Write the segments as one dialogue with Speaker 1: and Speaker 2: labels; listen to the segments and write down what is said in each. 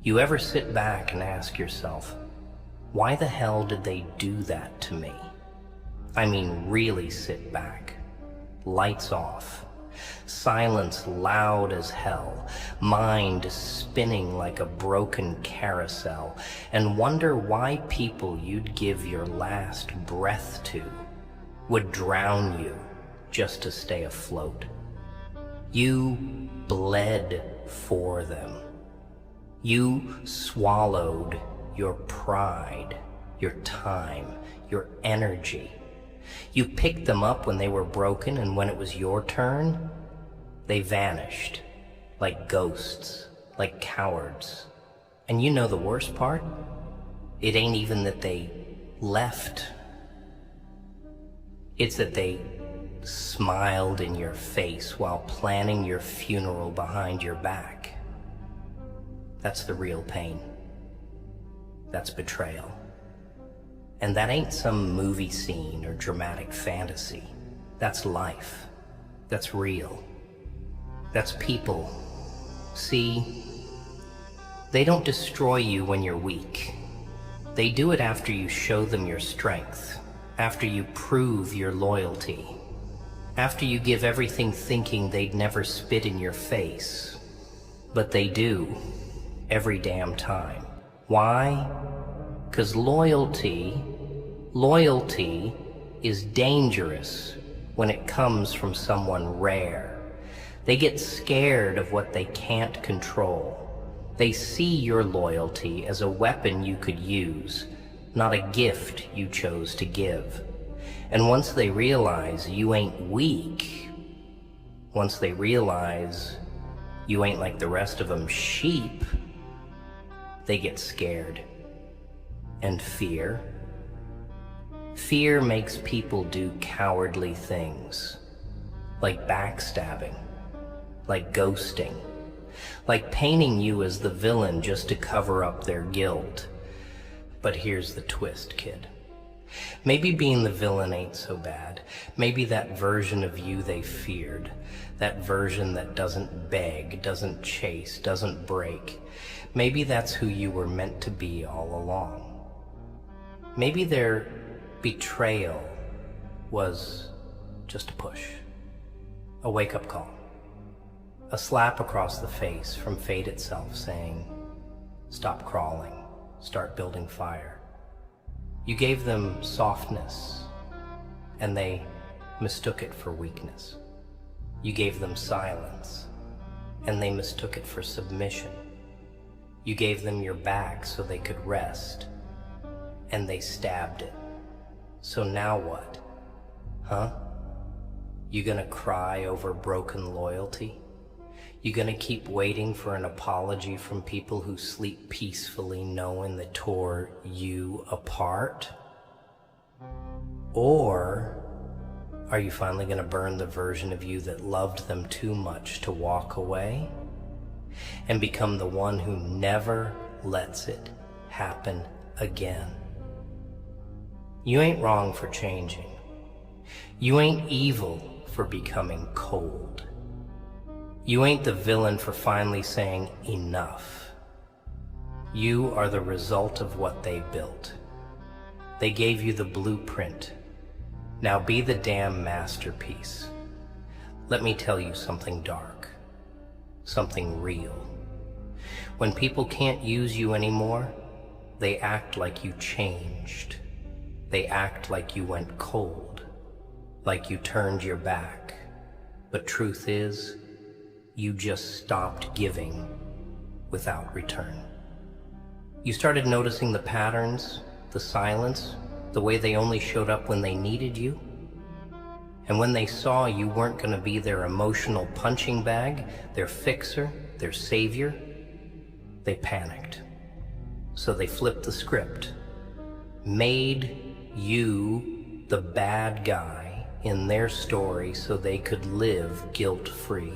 Speaker 1: You ever sit back and ask yourself, why the hell did they do that to me? I mean, really sit back. Lights off. Silence loud as hell. Mind spinning like a broken carousel. And wonder why people you'd give your last breath to would drown you just to stay afloat. You bled for them. You swallowed your pride, your time, your energy. You picked them up when they were broken, and when it was your turn, they vanished like ghosts, like cowards. And you know the worst part? It ain't even that they left. It's that they smiled in your face while planning your funeral behind your back. That's the real pain. That's betrayal. And that ain't some movie scene or dramatic fantasy. That's life. That's real. That's people. See, they don't destroy you when you're weak. They do it after you show them your strength, after you prove your loyalty, after you give everything thinking they'd never spit in your face. But they do, every damn time. Why? 'Cause loyalty is dangerous when it comes from someone rare. They get scared of what they can't control. They see your loyalty as a weapon you could use, not a gift you chose to give. And once they realize you ain't weak, once they realize you ain't like the rest of them sheep, they get scared. And fear? Fear makes people do cowardly things, like backstabbing, like ghosting, like painting you as the villain just to cover up their guilt. But here's the twist, kid. Maybe being the villain ain't so bad. Maybe that version of you they feared, that version that doesn't beg, doesn't chase, doesn't break, maybe that's who you were meant to be all along. Maybe their betrayal was just a push, a wake-up call, a slap across the face from fate itself saying, stop crawling, start building fire. You gave them softness, and they mistook it for weakness. You gave them silence, and they mistook it for submission. You gave them your back so they could rest, and they stabbed it. So now what? Huh? You gonna cry over broken loyalty? You gonna keep waiting for an apology from people who sleep peacefully knowing they tore you apart? Or are you finally gonna burn the version of you that loved them too much to walk away and become the one who never lets it happen again? You ain't wrong for changing. You ain't evil for becoming cold. You ain't the villain for finally saying enough. You are the result of what they built. They gave you the blueprint. Now be the damn masterpiece. Let me tell you something dark, something real. When people can't use you anymore, they act like you changed. They act like you went cold, like you turned your back. But truth is, you just stopped giving without return. You started noticing the patterns, the silence, the way they only showed up when they needed you. And when they saw you weren't going to be their emotional punching bag, their fixer, their savior, they panicked. So they flipped the script, made you the bad guy in their story so they could live guilt-free.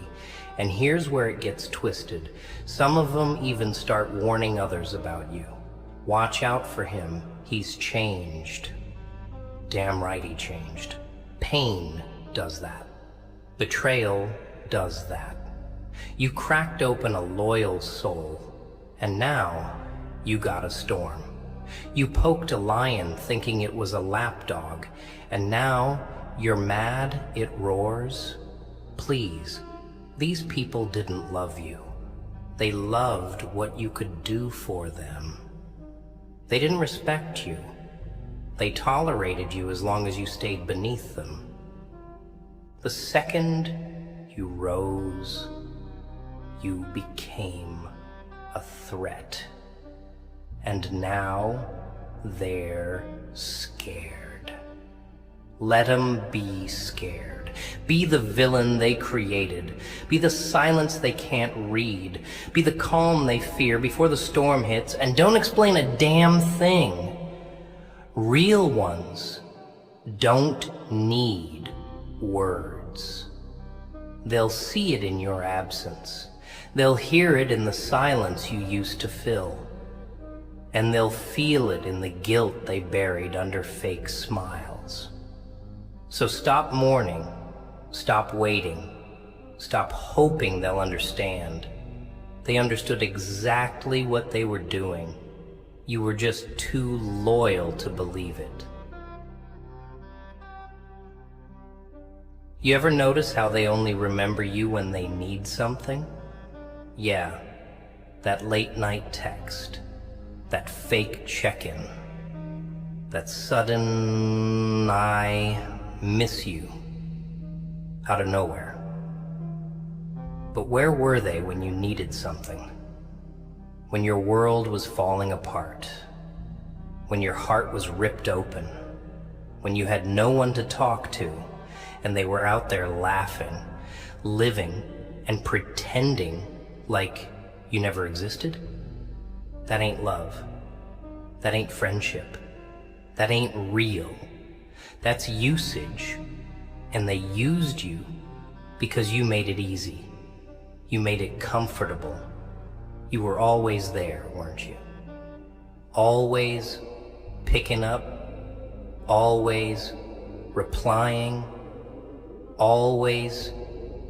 Speaker 1: And here's where it gets twisted. Some of them even start warning others about you. Watch out for him, he's changed. Damn right he changed. Pain does that. Betrayal does that. You cracked open a loyal soul, And now you got a storm. You poked a lion thinking it was a lapdog, and now you're mad it roars. Please, these people didn't love you. They loved what you could do for them. They didn't respect you. They tolerated you as long as you stayed beneath them. The second you rose, you became a threat. And now they're scared. Let them be scared. Be the villain they created. Be the silence they can't read. Be the calm they fear before the storm hits, and don't explain a damn thing. Real ones don't need words. They'll see it in your absence. They'll hear it in the silence you used to fill. And they'll feel it in the guilt they buried under fake smiles. So stop mourning, stop waiting, stop hoping they'll understand. They understood exactly what they were doing. You were just too loyal to believe it. You ever notice how they only remember you when they need something? Yeah, that late night text. That fake check-in, that sudden I miss you out of nowhere. But where were they when you needed something? When your world was falling apart, when your heart was ripped open, when you had no one to talk to, and they were out there laughing, living, and pretending like you never existed? That ain't love. That ain't friendship. That ain't real. That's usage. And they used you because you made it easy. You made it comfortable. You were always there, weren't you? Always picking up, always replying, always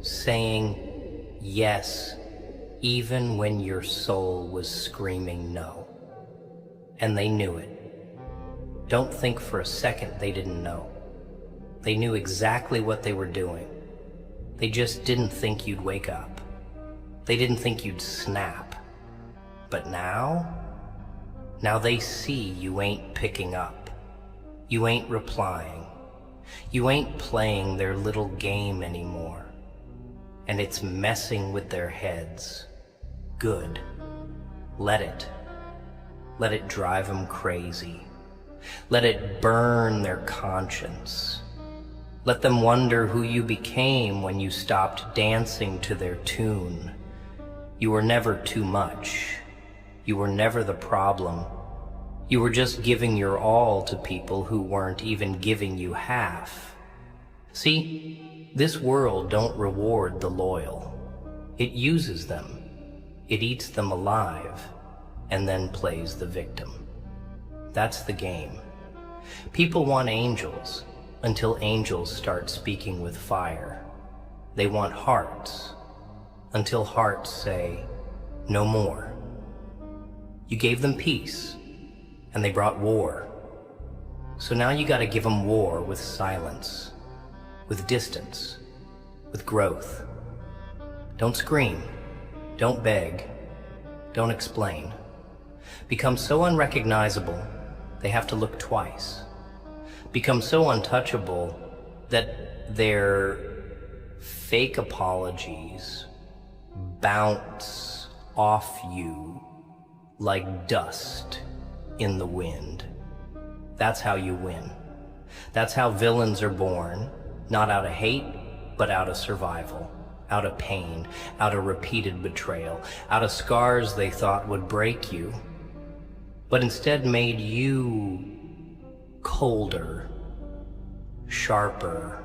Speaker 1: saying yes, even when your soul was screaming no. And they knew it. Don't think for a second they didn't know. They knew exactly what they were doing. They just didn't think you'd wake up. They didn't think you'd snap. But now they see you ain't picking up. You ain't replying. You ain't playing their little game anymore. And it's messing with their heads. Good. Let it. Let it drive them crazy. Let it burn their conscience. Let them wonder who you became when you stopped dancing to their tune. You were never too much. You were never the problem. You were just giving your all to people who weren't even giving you half. See, this world don't reward the loyal. It uses them. It eats them alive, and then plays the victim. That's the game. People want angels until angels start speaking with fire. They want hearts until hearts say, no more. You gave them peace, and they brought war. So now you gotta give them war with silence, with distance, with growth. Don't scream, don't beg, don't explain. Become so unrecognizable, they have to look twice. Become so untouchable that their fake apologies bounce off you like dust in the wind. That's how you win. That's how villains are born, not out of hate, but out of survival, out of pain, out of repeated betrayal, out of scars they thought would break you, but instead made you colder, sharper,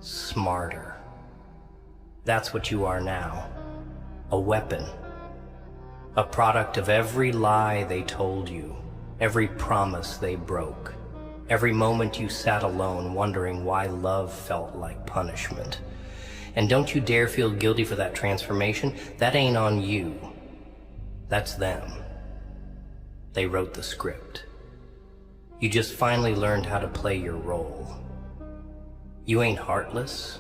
Speaker 1: smarter. That's what you are now, a weapon. A product of every lie they told you, every promise they broke, every moment you sat alone wondering why love felt like punishment. And don't you dare feel guilty for that transformation. That ain't on you. That's them. They wrote the script. You just finally learned how to play your role. You ain't heartless.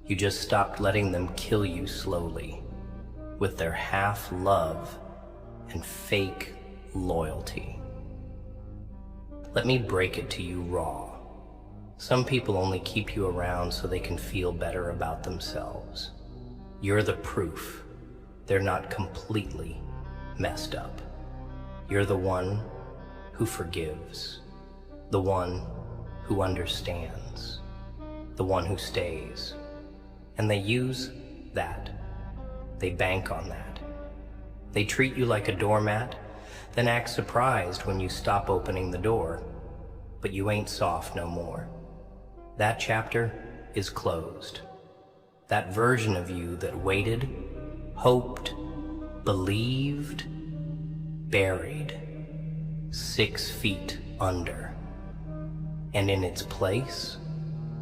Speaker 1: You just stopped letting them kill you slowly with their half love and fake loyalty. Let me break it to you raw. Some people only keep you around so they can feel better about themselves. You're the proof they're not completely messed up. You're the one who forgives, the one who understands, the one who stays. And they use that. They bank on that. They treat you like a doormat, then act surprised when you stop opening the door. But you ain't soft no more. That chapter is closed. That version of you that waited, hoped, believed, buried 6 feet under. And in its place,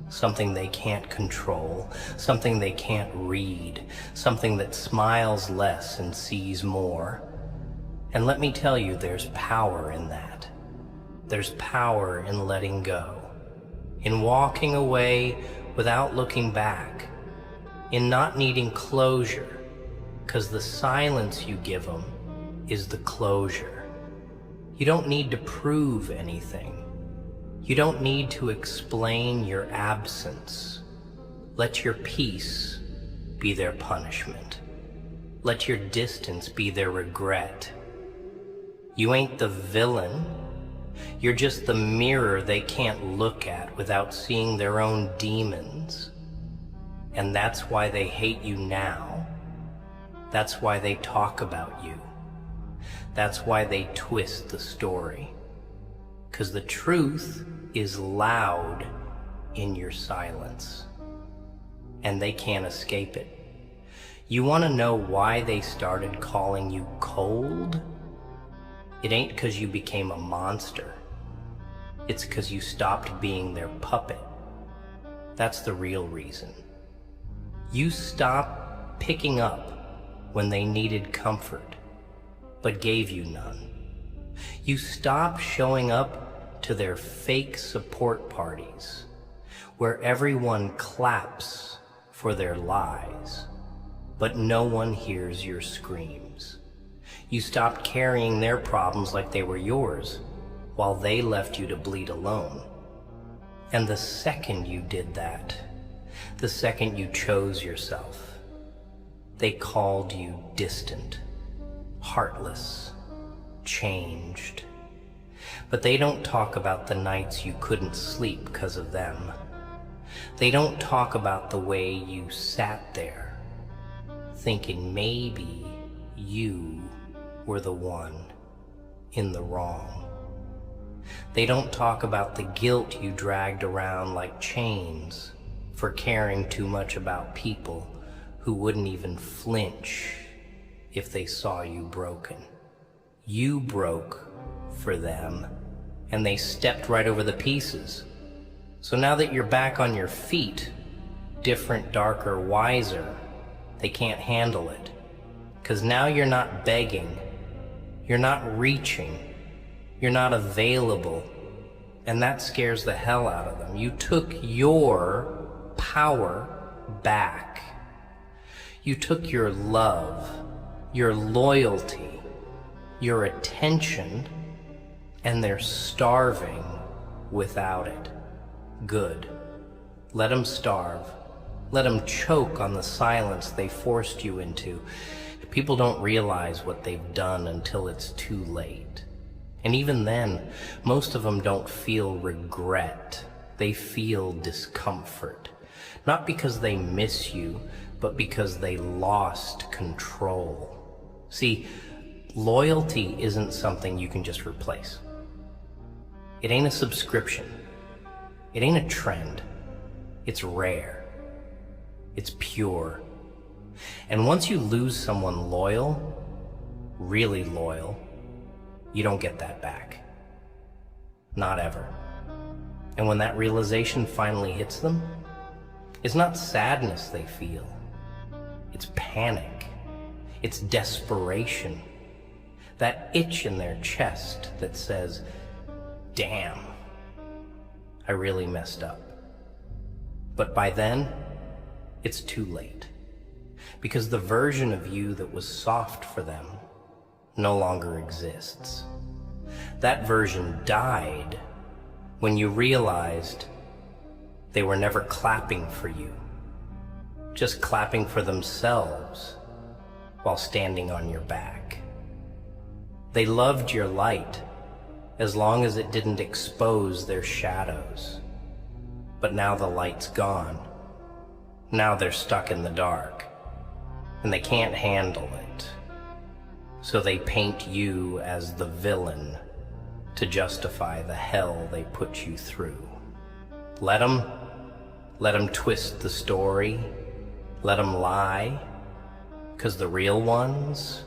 Speaker 1: something they can't control, something they can't read, something that smiles less and sees more. And let me tell you, there's power in that. There's power in letting go, in walking away without looking back, in not needing closure, because the silence you give them is the closure. You don't need to prove anything. You don't need to explain your absence. Let your peace be their punishment. Let your distance be their regret. You ain't the villain. You're just the mirror they can't look at without seeing their own demons. And that's why they hate you now. That's why they talk about you. That's why they twist the story. 'Cause the truth is loud in your silence, and they can't escape it. You want to know why they started calling you cold? It ain't 'cause you became a monster. It's 'cause you stopped being their puppet. That's the real reason. You stopped picking up when they needed comfort, but gave you none. You stopped showing up to their fake support parties, where everyone claps for their lies, but no one hears your screams. You stopped carrying their problems like they were yours, while they left you to bleed alone. And the second you did that, the second you chose yourself, they called you distant, heartless, changed. But they don't talk about the nights you couldn't sleep because of them. They don't talk about the way you sat there, thinking maybe you were the one in the wrong. They don't talk about the guilt you dragged around like chains for caring too much about people who wouldn't even flinch if they saw you broken. You broke for them, and they stepped right over the pieces. So now that you're back on your feet, different, darker, wiser, they can't handle it. 'Cause now you're not begging, you're not reaching, you're not available, and that scares the hell out of them. You took your power back. You took your love, your loyalty, your attention, and they're starving without it. Good. Let them starve. Let them choke on the silence they forced you into. People don't realize what they've done until it's too late. And even then, most of them don't feel regret. They feel discomfort. Not because they miss you, but because they lost control. See, loyalty isn't something you can just replace. It ain't a subscription. It ain't a trend. It's rare. It's pure. And once you lose someone loyal, really loyal, you don't get that back. Not ever. And when that realization finally hits them, it's not sadness they feel. It's panic. It's desperation. That itch in their chest that says, damn, I really messed up. But by then, it's too late. Because the version of you that was soft for them no longer exists. That version died when you realized they were never clapping for you, just clapping for themselves while standing on your back. They loved your light as long as it didn't expose their shadows. But now the light's gone. Now they're stuck in the dark, and they can't handle it. So they paint you as the villain to justify the hell they put you through. Let them twist the story, let them lie, 'cause the real ones,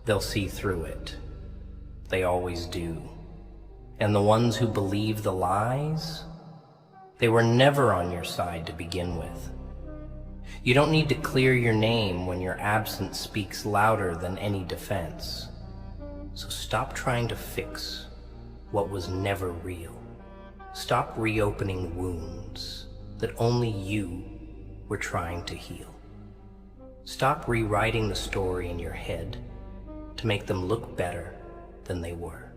Speaker 1: they'll see through it. They always do. And the ones who believe the lies, they were never on your side to begin with. You don't need to clear your name when your absence speaks louder than any defense. So stop trying to fix what was never real. Stop reopening wounds that only you were trying to heal. Stop rewriting the story in your head to make them look better than they were.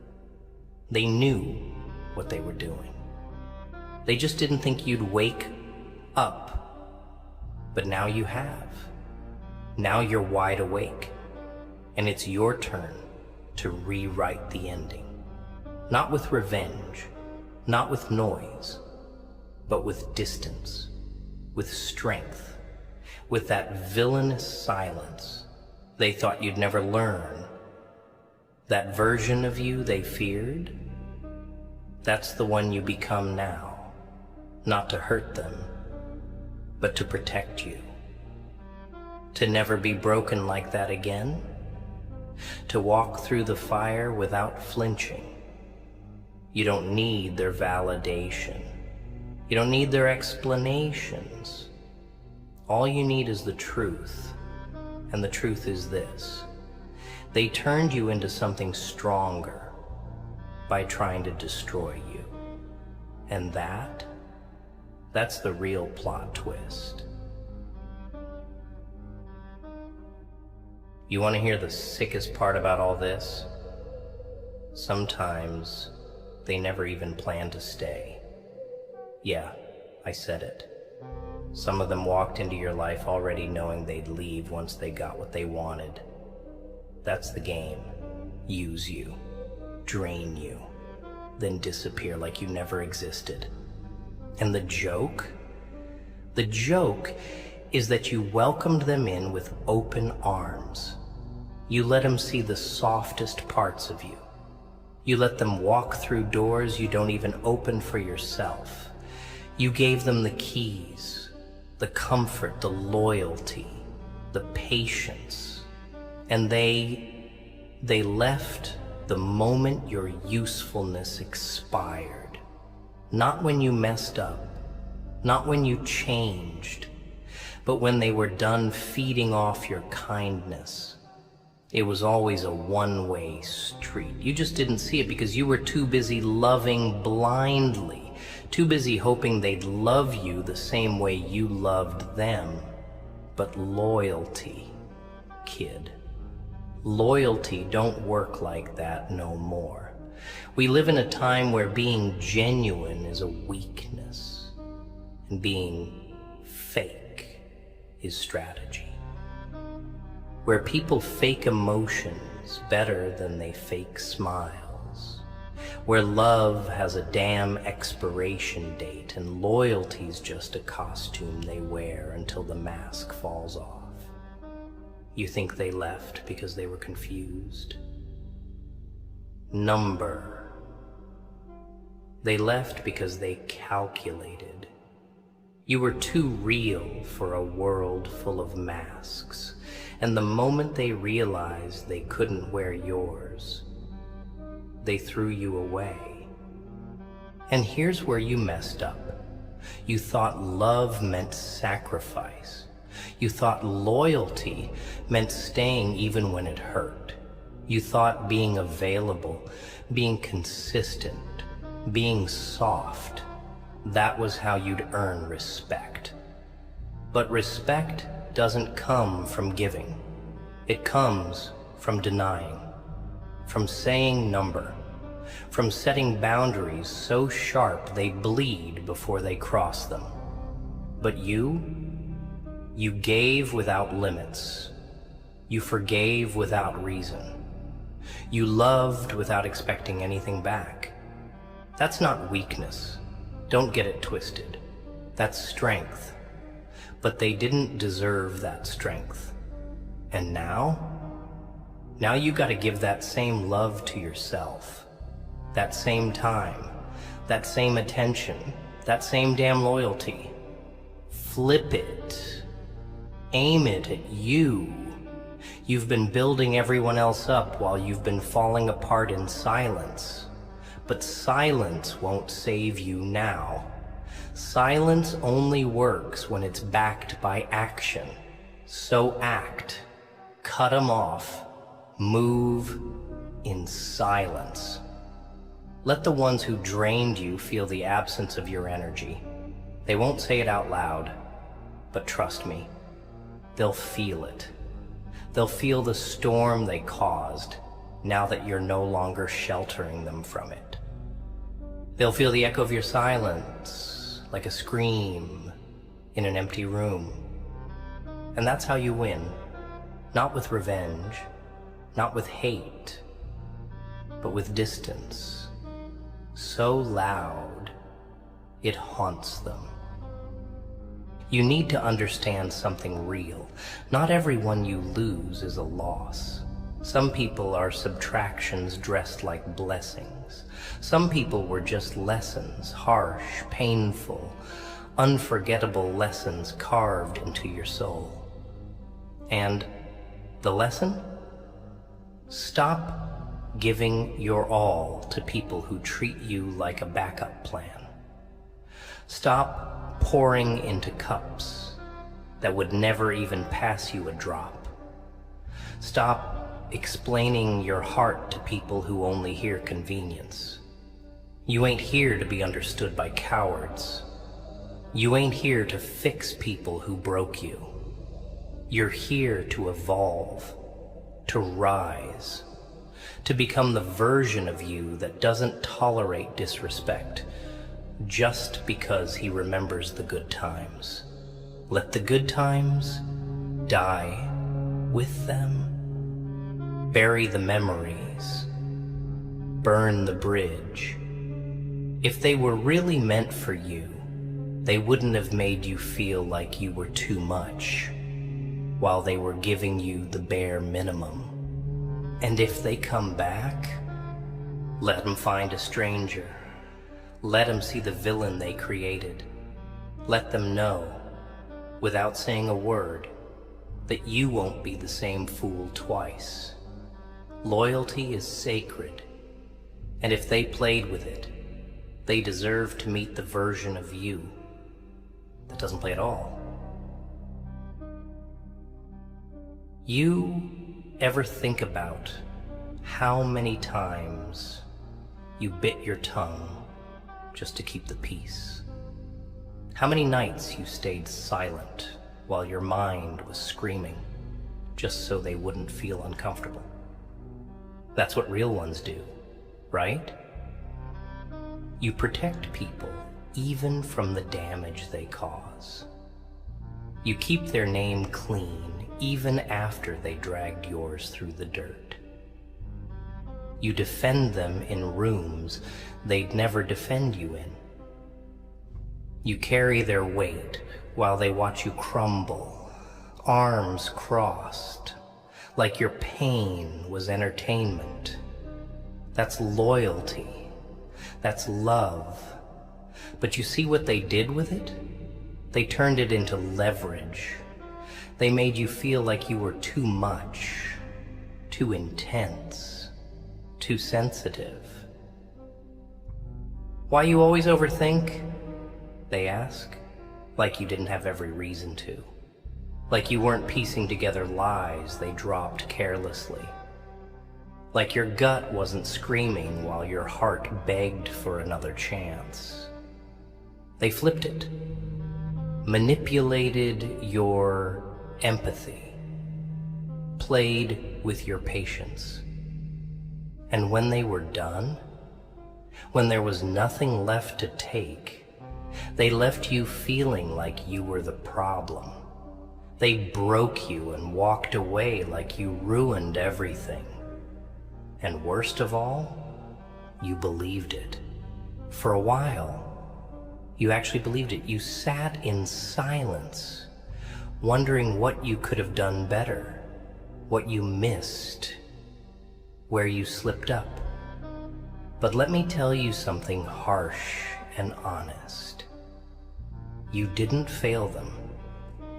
Speaker 1: They knew what they were doing. They just didn't think you'd wake up. But now you have. Now you're wide awake. And it's your turn to rewrite the ending. Not with revenge, not with noise, but with distance, with strength, with that villainous silence they thought you'd never learn. That version of you they feared, that's the one you become now, not to hurt them, but to protect you. To never be broken like that again, to walk through the fire without flinching. You don't need their validation. You don't need their explanations. All you need is the truth, and the truth is this. They turned you into something stronger by trying to destroy you. And that's the real plot twist. You want to hear the sickest part about all this? Sometimes they never even plan to stay. Yeah, I said it. Some of them walked into your life already knowing they'd leave once they got what they wanted. That's the game. Use you, drain you, then disappear like you never existed. And the joke is that you welcomed them in with open arms. You let them see the softest parts of you. You let them walk through doors you don't even open for yourself. You gave them the keys, the comfort, the loyalty, the patience. And they left the moment your usefulness expired. Not when you messed up, not when you changed, but when they were done feeding off your kindness. It was always a one-way street. You just didn't see it because you were too busy loving blindly, too busy hoping they'd love you the same way you loved them. But loyalty, kid, loyalty don't work like that no more. We live in a time where being genuine is a weakness, and being fake is strategy. Where people fake emotions better than they fake smiles. Where love has a damn expiration date and loyalty's just a costume they wear until the mask falls off. You think they left because they were confused? Number. They left because they calculated. You were too real for a world full of masks, and the moment they realized they couldn't wear yours, they threw you away. And here's where you messed up. You thought love meant sacrifice. You thought loyalty meant staying even when it hurt. You thought being available, being consistent, being soft, that was how you'd earn respect. But respect doesn't come from giving. It comes from denying, from saying number, from setting boundaries so sharp they bleed before they cross them. But you gave without limits. You forgave without reason. You loved without expecting anything back. That's not weakness. Don't get it twisted. That's strength. But they didn't deserve that strength. And now you gotta give that same love to yourself. That same time, that same attention, that same damn loyalty. Flip it. Aim it at you. You've been building everyone else up while you've been falling apart in silence. But silence won't save you now. Silence only works when it's backed by action. So act. Cut 'em off. Move in silence. Let the ones who drained you feel the absence of your energy. They won't say it out loud, but trust me, they'll feel it. They'll feel the storm they caused now that you're no longer sheltering them from it. They'll feel the echo of your silence, like a scream in an empty room. And that's how you win. Not with revenge, not with hate, but with distance. So loud, it haunts them. You need to understand something real. Not everyone you lose is a loss. Some people are subtractions dressed like blessings. Some people were just lessons, harsh, painful, unforgettable lessons carved into your soul. And the lesson? Stop giving your all to people who treat you like a backup plan. Stop pouring into cups that would never even pass you a drop. Stop explaining your heart to people who only hear convenience. You ain't here to be understood by cowards. You ain't here to fix people who broke you. You're here to evolve, to rise, to become the version of you that doesn't tolerate disrespect just because he remembers the good times. Let the good times die with them. Bury the memories. Burn the bridge. If they were really meant for you, they wouldn't have made you feel like you were too much while they were giving you the bare minimum. And if they come back, let them find a stranger. Let them see the villain they created. Let them know, without saying a word, that you won't be the same fool twice. Loyalty is sacred, and if they played with it, they deserve to meet the version of you that doesn't play at all. You ever think about how many times you bit your tongue just to keep the peace? How many nights you stayed silent while your mind was screaming just so they wouldn't feel uncomfortable? That's what real ones do, right? You protect people even from the damage they cause. You keep their name clean even after they dragged yours through the dirt. You defend them in rooms they'd never defend you in. You carry their weight while they watch you crumble, arms crossed, like your pain was entertainment. That's loyalty. That's love. But you see what they did with it? They turned it into leverage. They made you feel like you were too much, too intense, too sensitive. Why you always overthink? They ask, like you didn't have every reason to. Like you weren't piecing together lies they dropped carelessly. Like your gut wasn't screaming while your heart begged for another chance. They flipped it, manipulated your empathy, played with your patience. And when they were done, when there was nothing left to take, they left you feeling like you were the problem. They broke you and walked away like you ruined everything. And worst of all, you believed it. For a while, you actually believed it. You sat in silence, wondering what you could have done better, what you missed, where you slipped up. But let me tell you something harsh and honest. You didn't fail them.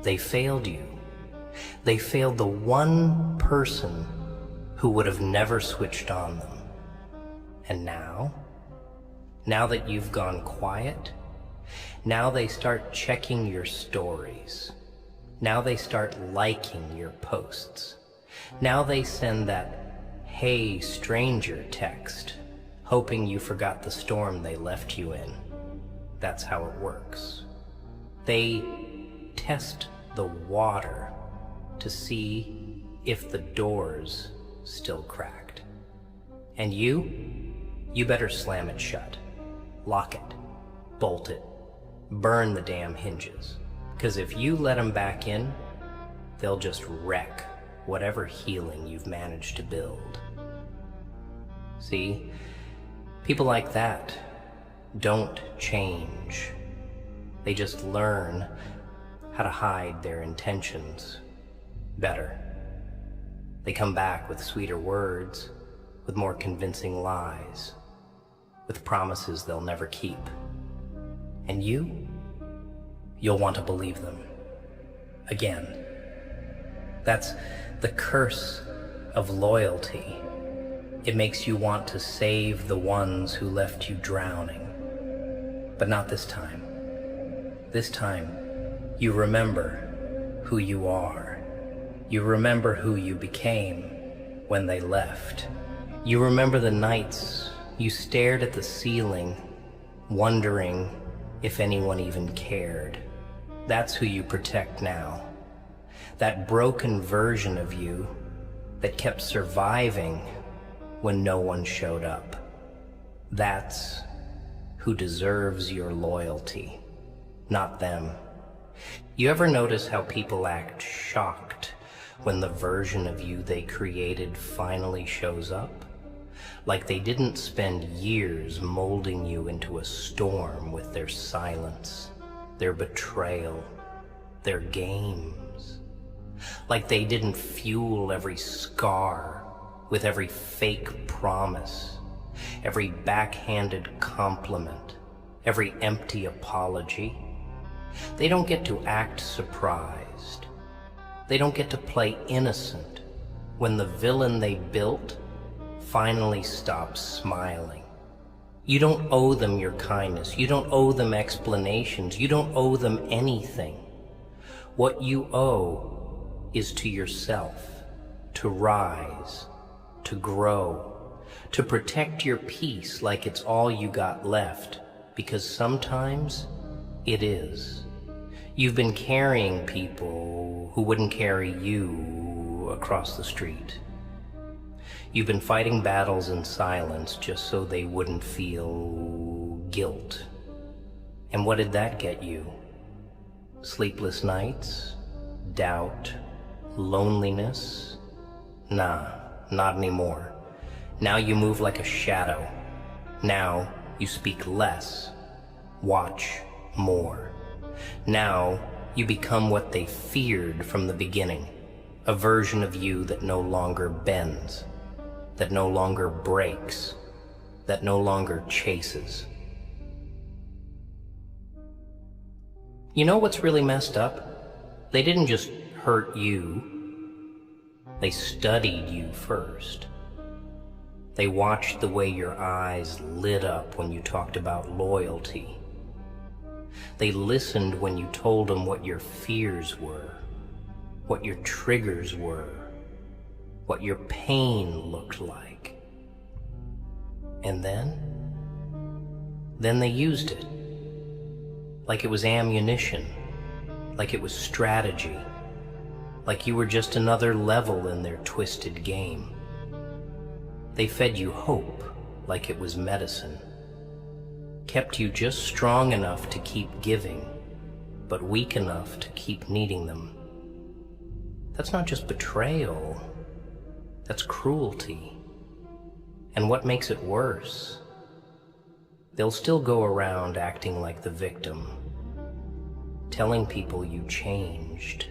Speaker 1: They failed you. They failed the one person who would have never switched on them. And now that you've gone quiet, now they start checking your stories. Now they start liking your posts. Now they send that "Hey, stranger" text, hoping you forgot the storm they left you in. That's how it works. They test the water to see if the door's still cracked. And you better slam it shut, lock it, bolt it, burn the damn hinges. Because if you let them back in, they'll just wreck whatever healing you've managed to build. See, people like that don't change. They just learn how to hide their intentions better. They come back with sweeter words, with more convincing lies, with promises they'll never keep. And you'll want to believe them again. That's the curse of loyalty. It makes you want to save the ones who left you drowning. But not this time. This time, you remember who you are. You remember who you became when they left. You remember the nights you stared at the ceiling, wondering if anyone even cared. That's who you protect now. That broken version of you that kept surviving when no one showed up. That's who deserves your loyalty, not them. You ever notice how people act shocked when the version of you they created finally shows up? Like they didn't spend years molding you into a storm with their silence, their betrayal, their games. Like they didn't fuel every scar with every fake promise, every backhanded compliment, every empty apology. They don't get to act surprised. They don't get to play innocent when the villain they built finally stops smiling. You don't owe them your kindness. You don't owe them explanations. You don't owe them anything. What you owe is to yourself, to rise, to grow, to protect your peace like it's all you got left, because sometimes it is. You've been carrying people who wouldn't carry you across the street. You've been fighting battles in silence just so they wouldn't feel guilt. And what did that get you? Sleepless nights? Doubt? Loneliness? Nah, not anymore. Now you move like a shadow. Now you speak less, watch more. Now you become what they feared from the beginning, a version of you that no longer bends, that no longer breaks, that no longer chases. You know what's really messed up? They didn't just hurt you. They studied you first. They watched the way your eyes lit up when you talked about loyalty. They listened when you told them what your fears were. what your triggers were, what your pain looked like. And then they used it. Like it was ammunition, like it was strategy, like you were just another level in their twisted game. They fed you hope like it was medicine, kept you just strong enough to keep giving, but weak enough to keep needing them. That's not just betrayal, that's cruelty. And what makes it worse? They'll still go around acting like the victim, telling people you changed,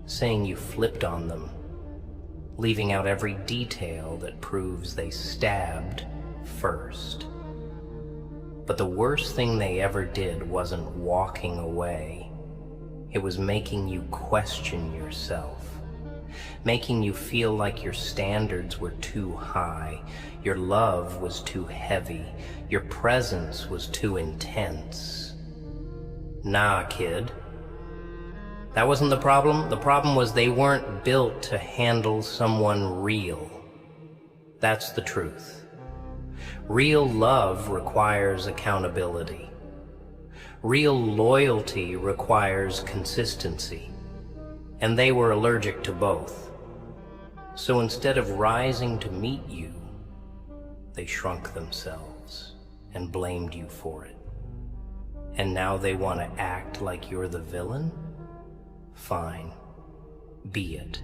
Speaker 1: saying you flipped on them, leaving out every detail that proves they stabbed first. But the worst thing they ever did wasn't walking away. It was making you question yourself, making you feel like your standards were too high, your love was too heavy, your presence was too intense. Nah, kid. That wasn't the problem. The problem was they weren't built to handle someone real. That's the truth. Real love requires accountability. Real loyalty requires consistency. And they were allergic to both. So instead of rising to meet you, they shrunk themselves and blamed you for it. And now they want to act like you're the villain? Fine. Be it.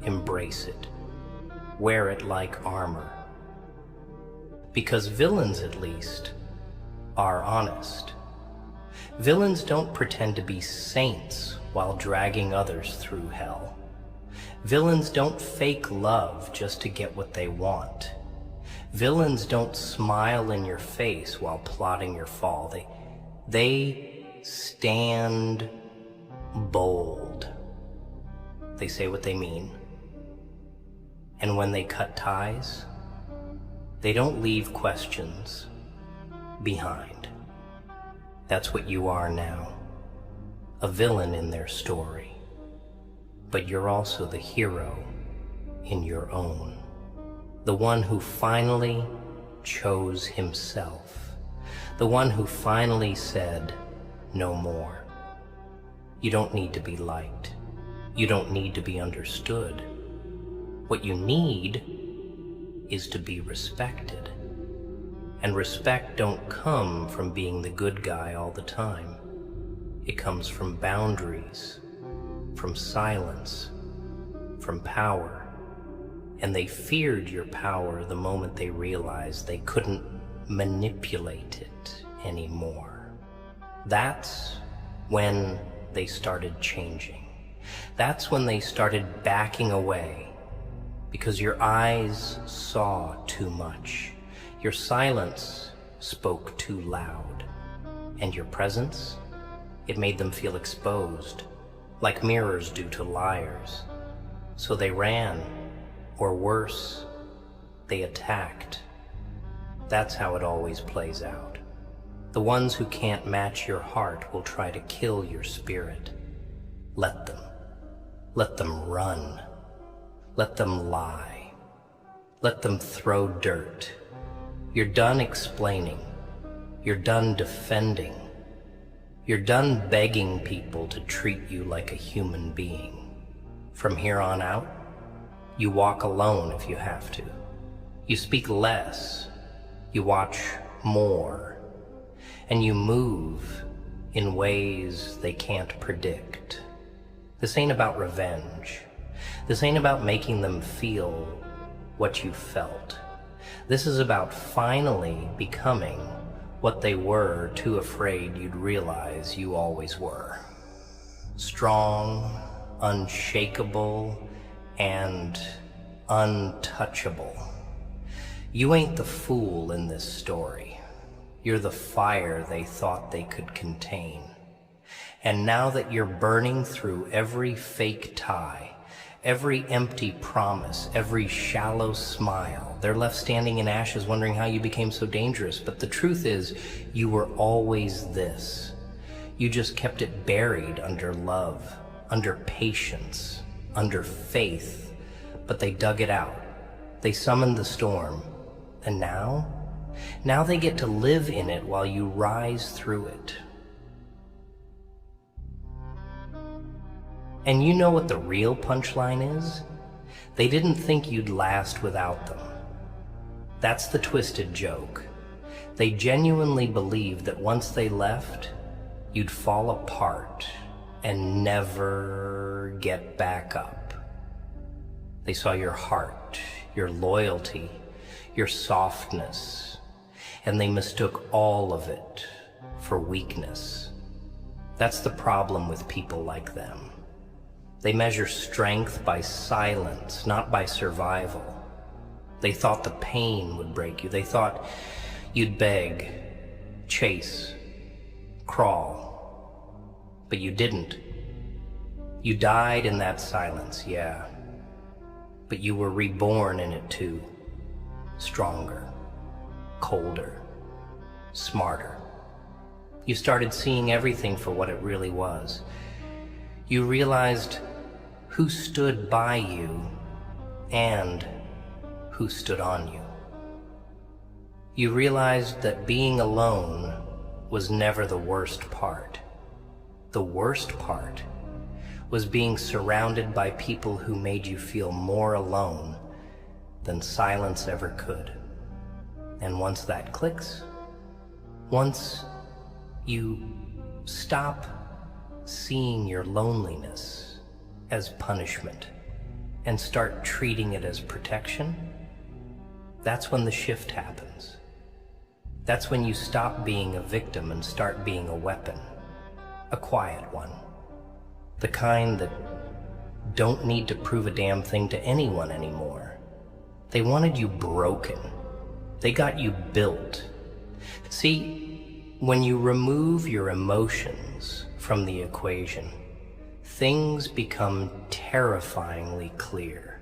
Speaker 1: Embrace it. Wear it like armor. Because villains, at least, are honest. Villains don't pretend to be saints while dragging others through hell. Villains don't fake love just to get what they want. Villains don't smile in your face while plotting your fall. They stand bold. They say what they mean. And when they cut ties, they don't leave questions behind. That's what you are now, a villain in their story. But you're also the hero in your own, the one who finally chose himself, the one who finally said, no more. You don't need to be liked. You don't need to be understood. What you need is to be respected. And respect don't come from being the good guy all the time. It comes from boundaries, from silence, from power. And they feared your power the moment they realized they couldn't manipulate it anymore. That's when they started changing. That's when they started backing away, because your eyes saw too much. Your silence spoke too loud. And your presence, it made them feel exposed, like mirrors do to liars. So they ran, or worse, they attacked. That's how it always plays out. The ones who can't match your heart will try to kill your spirit. Let them. Let them run. Let them lie. Let them throw dirt. You're done explaining. You're done defending. You're done begging people to treat you like a human being. From here on out, you walk alone if you have to. You speak less. You watch more. And you move in ways they can't predict. This ain't about revenge. This ain't about making them feel what you felt. This is about finally becoming what they were too afraid you'd realize you always were. Strong, unshakable, and untouchable. You ain't the fool in this story. You're the fire they thought they could contain. And now that you're burning through every fake tie, every empty promise, every shallow smile, they're left standing in ashes wondering how you became so dangerous. But the truth is, you were always this. You just kept it buried under love, under patience, under faith, but they dug it out. They summoned the storm, and now they get to live in it while you rise through it. And you know what the real punchline is? They didn't think you'd last without them. That's the twisted joke. They genuinely believed that once they left, you'd fall apart and never get back up. They saw your heart, your loyalty, your softness, and they mistook all of it for weakness. That's the problem with people like them. They measure strength by silence, not by survival. They thought the pain would break you. They thought you'd beg, chase, crawl. But you didn't. You died in that silence, yeah. But you were reborn in it too. Stronger, colder, smarter. You started seeing everything for what it really was. You realized who stood by you and who stood on you. You realized that being alone was never the worst part. The worst part was being surrounded by people who made you feel more alone than silence ever could. And once that clicks, once you stop seeing your loneliness as punishment and start treating it as protection, that's when the shift happens. That's when you stop being a victim and start being a weapon, a quiet one, the kind that don't need to prove a damn thing to anyone anymore. They wanted you broken. They got you built. See, when you remove your emotions from the equation, things become terrifyingly clear.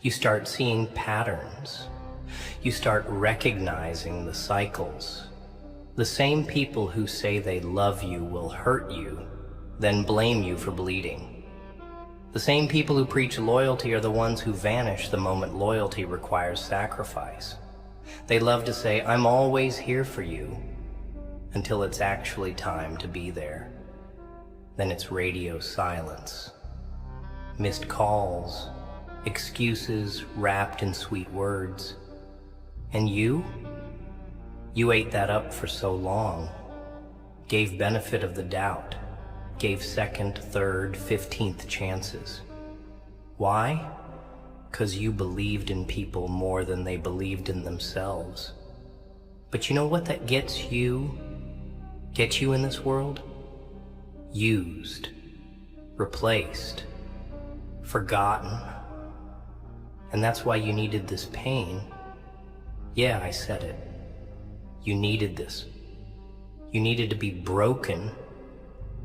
Speaker 1: You start seeing patterns. You start recognizing the cycles. The same people who say they love you will hurt you, then blame you for bleeding. The same people who preach loyalty are the ones who vanish the moment loyalty requires sacrifice. They love to say, "I'm always here for you," until it's actually time to be there. Then it's radio silence, missed calls, excuses wrapped in sweet words. And you ate that up for so long, gave benefit of the doubt, gave second, third, 15th chances. Why? 'Cause you believed in people more than they believed in themselves. But you know what that gets you in this world? Used, replaced, forgotten. And that's why you needed this pain. Yeah, I said it. You needed this. You needed to be broken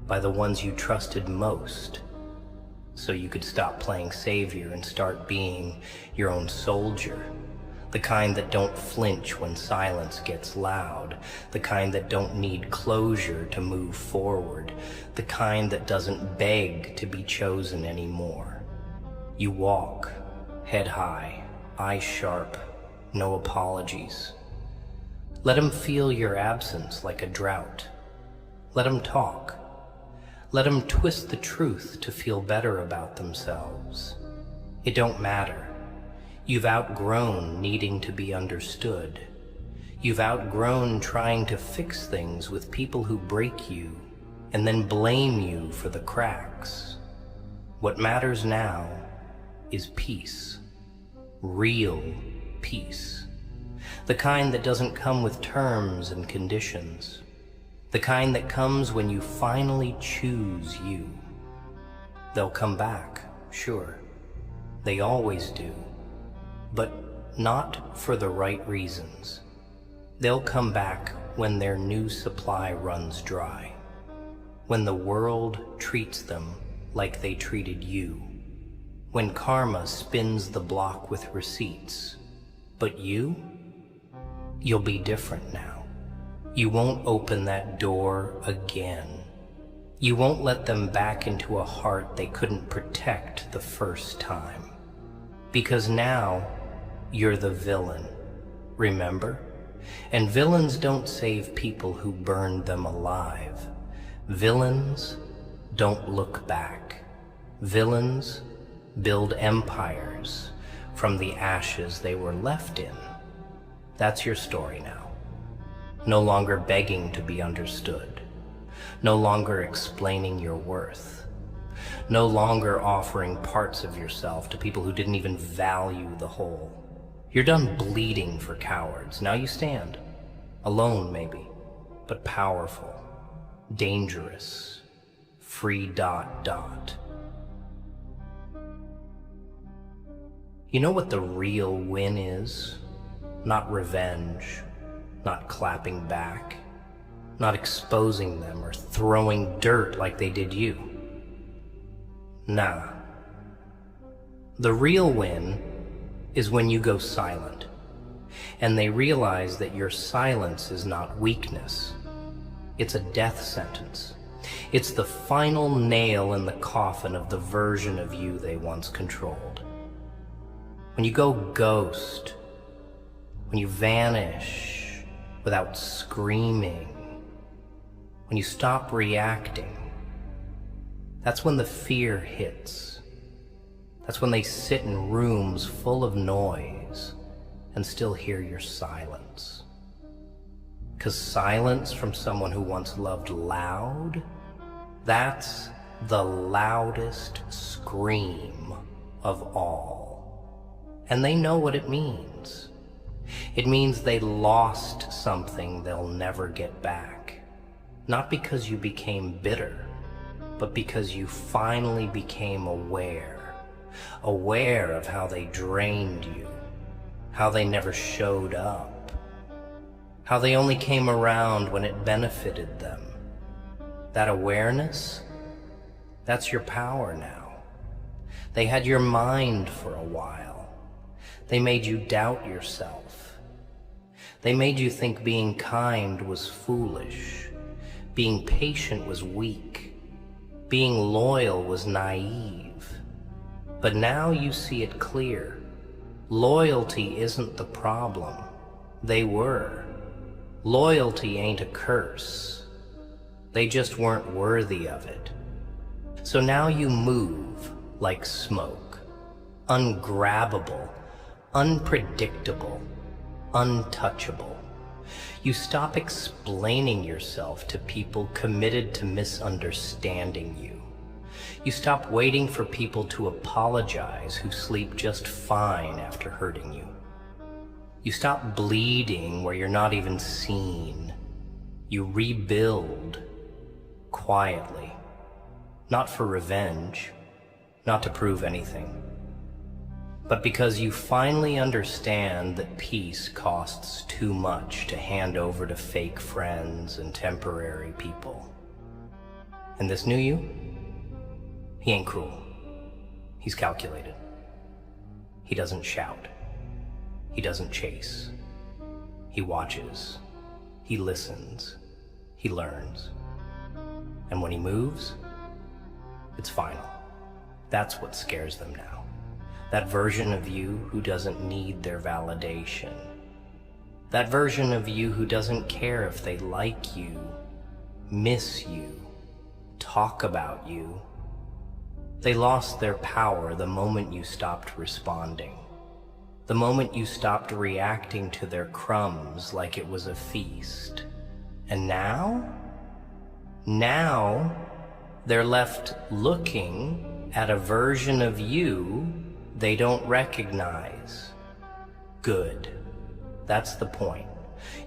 Speaker 1: by the ones you trusted most, so you could stop playing savior and start being your own soldier. The kind that don't flinch when silence gets loud. The kind that don't need closure to move forward. The kind that doesn't beg to be chosen anymore. You walk, head high, eyes sharp, no apologies. Let them feel your absence like a drought. Let them talk. Let them twist the truth to feel better about themselves. It don't matter. You've outgrown needing to be understood. You've outgrown trying to fix things with people who break you and then blame you for the cracks. What matters now is peace. Real peace. The kind that doesn't come with terms and conditions. The kind that comes when you finally choose you. They'll come back, sure. They always do. But not for the right reasons. They'll come back when their new supply runs dry. When the world treats them like they treated you. When karma spins the block with receipts. But you'll be different now. You won't open that door again. You won't let them back into a heart they couldn't protect the first time. Because now, you're the villain, remember? And villains don't save people who burned them alive. Villains don't look back. Villains build empires from the ashes they were left in. That's your story now. No longer begging to be understood. No longer explaining your worth. No longer offering parts of yourself to people who didn't even value the whole. You're done bleeding for cowards. Now you stand. Alone, maybe, but powerful, dangerous, free ... You know what the real win is? Not revenge, not clapping back, not exposing them or throwing dirt like they did you. Nah. The real win is when you go silent, and they realize that your silence is not weakness. It's a death sentence. It's the final nail in the coffin of the version of you they once controlled. When you go ghost, when you vanish without screaming, when you stop reacting, that's when the fear hits. That's when they sit in rooms full of noise and still hear your silence. 'Cause silence from someone who once loved loud, that's the loudest scream of all. And they know what it means. It means they lost something they'll never get back. Not because you became bitter, but because you finally became aware of how they drained you, how they never showed up, how they only came around when it benefited them. That awareness, that's your power now. They had your mind for a while. They made you doubt yourself. They made you think being kind was foolish, being patient was weak, being loyal was naive. But now you see it clear. Loyalty isn't the problem. They were. Loyalty ain't a curse. They just weren't worthy of it. So now you move like smoke, ungrabbable, unpredictable, untouchable. You stop explaining yourself to people committed to misunderstanding you. You stop waiting for people to apologize who sleep just fine after hurting you. You stop bleeding where you're not even seen. You rebuild quietly, not for revenge, not to prove anything, but because you finally understand that peace costs too much to hand over to fake friends and temporary people. And this new you? He ain't cruel. He's calculated. He doesn't shout. He doesn't chase. He watches. He listens. He learns. And when he moves, it's final. That's what scares them now. That version of you who doesn't need their validation. That version of you who doesn't care if they like you, miss you, talk about you. They lost their power the moment you stopped responding. The moment you stopped reacting to their crumbs like it was a feast. And now they're left looking at a version of you they don't recognize. Good. That's the point.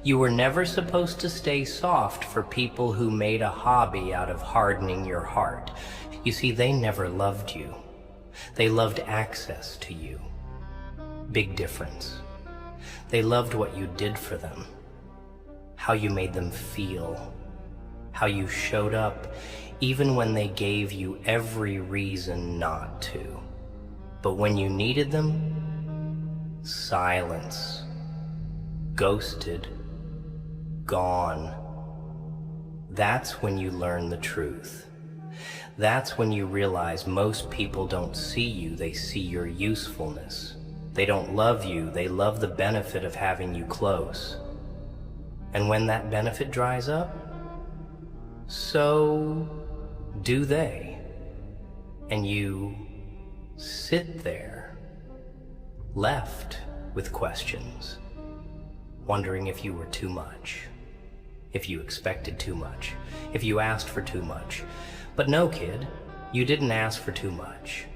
Speaker 1: You were never supposed to stay soft for people who made a hobby out of hardening your heart. You see, they never loved you. They loved access to you. Big difference. They loved what you did for them, how you made them feel, how you showed up even when they gave you every reason not to. But when you needed them, silence, ghosted, gone. That's when you learn the truth. That's when you realize most people don't see you, they see your usefulness. They don't love you, they love the benefit of having you close. And when that benefit dries up, so do they. And you sit there, left with questions, wondering if you were too much, if you expected too much, if you asked for too much. But no, kid, you didn't ask for too much.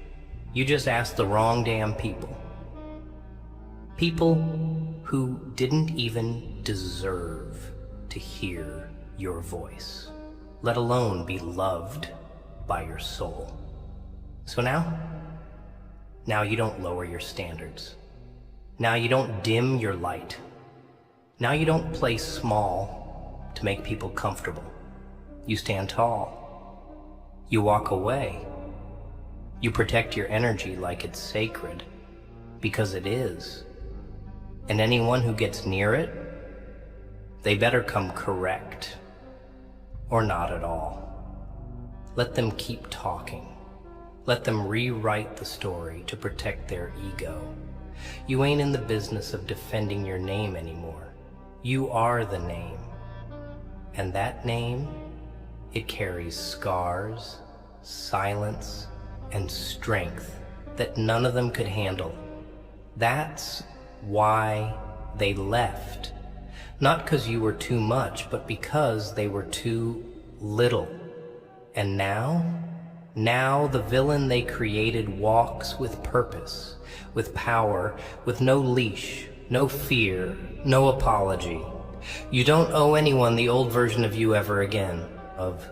Speaker 1: You just asked the wrong damn people. People who didn't even deserve to hear your voice, let alone be loved by your soul. So now you don't lower your standards. Now you don't dim your light. Now you don't play small to make people comfortable. You stand tall. You walk away. You protect your energy like it's sacred, because it is. And anyone who gets near it, they better come correct, or not at all. Let them keep talking. Let them rewrite the story to protect their ego. You ain't in the business of defending your name anymore. You are the name. And that name, it carries scars, silence, and strength that none of them could handle. That's why they left. Not because you were too much, but because they were too little. And now the villain they created walks with purpose, with power, with no leash, no fear, no apology. You don't owe anyone the old version of you ever again, of